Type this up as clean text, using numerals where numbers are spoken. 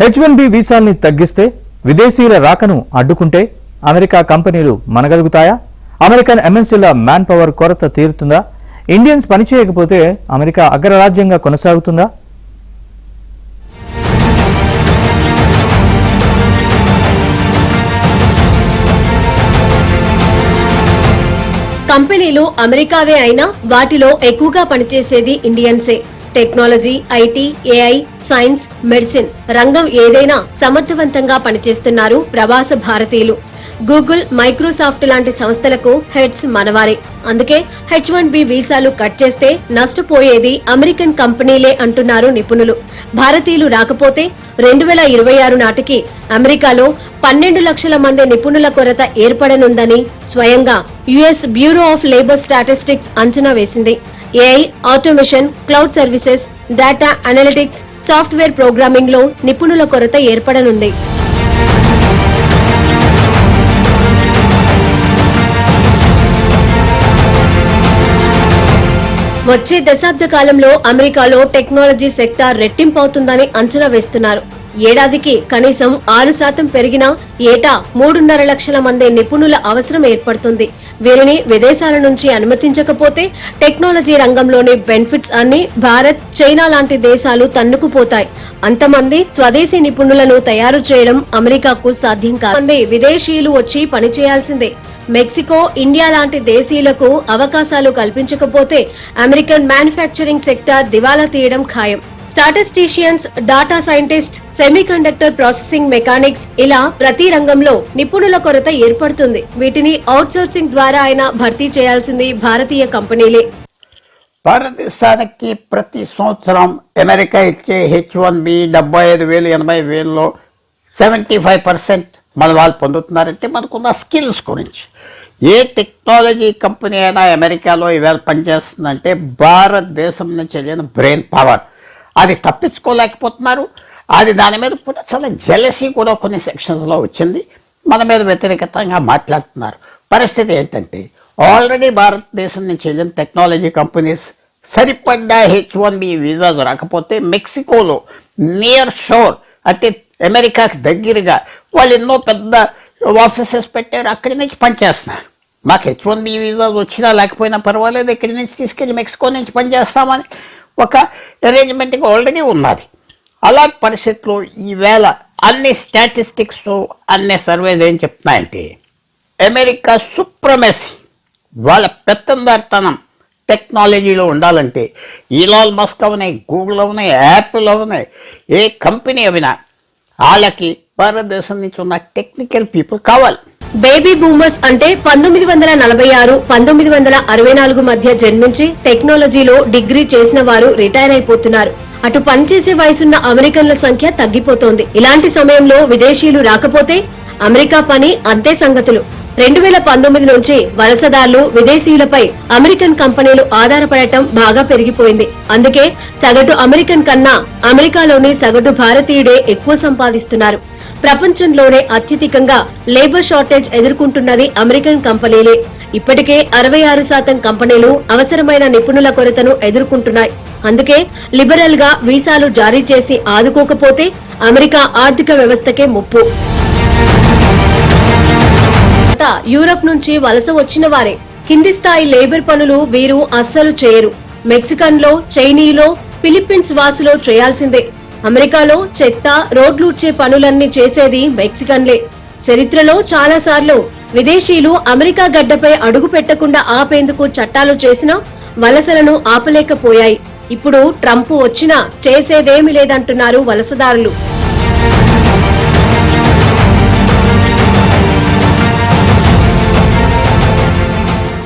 H1B వీసాల్ని తగ్గిస్తే విదేశీయుల రాకను అడ్డుకుంటే అమెరికా కంపెనీలు మనగలుగుతాయా? అమెరికన్ ఎంఎన్సీల మ్యాన్ పవర్ కొరత తీరుతుందా? Indians పనిచేయకపోతే America అగ్రరాజ్యంగా కొనసాగుతుందా? కంపెనీలు అమెరికావే అయినా వాటిలో ఎక్కువగా పనిచేసేది ఇండియన్సే. Technology, IT, AI, science, medicine రంగం ఏదైనా సమర్థవంతంగా పనిచేస్తున్నారు ప్రవాస భారతీయులు. గూగుల్, మైక్రోసాఫ్ట్ లాంటి సంస్థలకు హెడ్స్ మనవారే. అందుకే H1B వీసాలు కట్ చేస్తే నష్టపోయేది అమెరికన్ కంపెనీలే అంటున్నారు నిపుణులు. భారతీయులు రాకపోతే 2026 నాటికి అమెరికాలో 12 లక్షల మంది నిపుణుల కొరత ఏర్పడనుందని స్వయంగా US bureau of labour statistics అంచనా వేసింది. AI, automation, cloud services, data analytics, software programming లో నిపుణుల కొరత ఏర్పడనుంది. వచ్చే దశాబ్ద కాలంలో అమెరికాలో టెక్నాలజీ సెక్టార్ రెట్టింపవుతుందని అంచనా వేస్తున్నారు. ఏడాదికి కనీసం 6% పెరిగినా ఏటా 3.5 లక్షల మంది నిపుణుల అవసరం ఏర్పడుతుంది. వీరిని విదేశాల నుంచి అనుమతించకపోతే టెక్నాలజీ రంగంలోని బెనిఫిట్స్ అన్ని భారత్, చైనా లాంటి దేశాలు తన్నుకుపోతాయి. అంతమంది స్వదేశీ నిపుణులను తయారు చేయడం అమెరికాకు సాధ్యం కాదు. విదేశీయులు వచ్చి పనిచేయాల్సిందే. మెక్సికో, ఇండియా లాంటి దేశీయులకు అవకాశాలు కల్పించకపోతే అమెరికన్ మ్యానుఫ్యాక్చరింగ్ సెక్టార్ దివాలా తీయడం ఖాయం. Statisticians, data scientist, semiconductor processing mechanics ఇలా ప్రతి రంగంలో నిపుణుల కొరత ఏర్పడుతుంది. వీటిని అవుట్సోర్సింగ్ ద్వారా అయినా భర్తీ చేయాల్సింది భారతీయ కంపెనీలే. భారతదేశానికి ప్రతి సంవత్సరం అమెరికా ఇచ్చే H1B 75,000, 80,000లో 75% మన వాళ్ళు పొందుతున్నారంటే మనకున్న స్కిల్స్ గురించి. ఏ టెక్నాలజీ కంపెనీ అయినా అమెరికాలో ఇవాళ పనిచేస్తుందంటే భారతదేశం నుంచి వెళ్ళిన బ్రెయిన్ పవర్. అది తప్పించుకోలేకపోతున్నారు. అది దాని మీద కూడా చాలా జెలసీ కూడా కొన్ని సెక్షన్స్లో వచ్చింది. మన మీద వ్యతిరేకంగా మాట్లాడుతున్నారు. పరిస్థితి ఏంటంటే ఆల్రెడీ భారతదేశం నుంచి వెళ్ళిన టెక్నాలజీ కంపెనీస్ సరిపడ్డ H1B వీసాలు రాకపోతే మెక్సికోలో నియర్ షోర్ అంటే అమెరికాకి దగ్గరగా వాళ్ళు ఎన్నో పెద్ద ఆఫీసెస్ పెట్టారు. అక్కడి నుంచి పనిచేస్తున్నారు. మాకు H1B వీసాలు వచ్చినా లేకపోయినా పర్వాలేదు, ఇక్కడి నుంచి తీసుకెళ్ళి మెక్సికో నుంచి పనిచేస్తామని ఒక అరేంజ్మెంట్గా ఆల్రెడీ ఉన్నది. అలాంటి పరిస్థితుల్లో ఈవేళ అన్ని స్టాటిస్టిక్స్, అన్ని సర్వేస్ ఏం చెప్తున్నాయంటే అమెరికా సుప్రమసీ, వాళ్ళ పెత్తందారితనం టెక్నాలజీలో ఉండాలంటే ఈలాన్ మస్క్ అవునాయి, గూగుల్ అవునాయి, యాపిల్ అవునాయి, ఏ కంపెనీ అవినా వాళ్ళకి భారతదేశం నుంచి ఉన్న టెక్నికల్ పీపుల్ కావాలి. బేబీ బూమర్స్ అంటే 1946, 1964 మధ్య జన్మించి టెక్నాలజీలో డిగ్రీ చేసిన వారు రిటైర్ అయిపోతున్నారు. అటు పనిచేసే వయసున్న అమెరికన్ల సంఖ్య తగ్గిపోతోంది. ఇలాంటి సమయంలో విదేశీయులు రాకపోతే అమెరికా పని అంతే సంగతులు. 2019 నుంచి వలసదారులు, విదేశీయులపై అమెరికన్ కంపెనీలు ఆధారపడటం బాగా పెరిగిపోయింది. అందుకే సగటు అమెరికన్ కన్నా అమెరికాలోని సగటు భారతీయుడే ఎక్కువ సంపాదిస్తున్నారు. ప్రపంచంలోనే అత్యధికంగా లేబర్ షార్టేజ్ ఎదుర్కొంటున్నది అమెరికన్ కంపెనీలే. ఇప్పటికే 66% కంపెనీలు అవసరమైన నిపుణుల కొరతను ఎదుర్కొంటున్నాయి. అందుకే లిబరల్ గా వీసాలు జారీ చేసి ఆదుకోకపోతే అమెరికా ఆర్థిక వ్యవస్థకే ముప్పు. యూరప్ నుంచి వలస వచ్చిన వారే. కింది స్థాయి లేబర్ పనులు వీరు అస్సలు చేయరు. మెక్సికన్ లో, చైనీలో, ఫిలిప్పీన్స్ వాసులో చేయాల్సిందే. అమెరికాలో చెత్త, రోడ్లూడ్చే పనులన్నీ చేసేది మెక్సికన్లే. చరిత్రలో చాలా సార్లు విదేశీయులు అమెరికా గడ్డపై అడుగు పెట్టకుండా ఆపేందుకు చట్టాలు చేసినా వలసలను ఆపలేకపోయాయి. ఇప్పుడు ట్రంప్ వచ్చినా చేసేదేమీ లేదంటున్నారు వలసదారులు.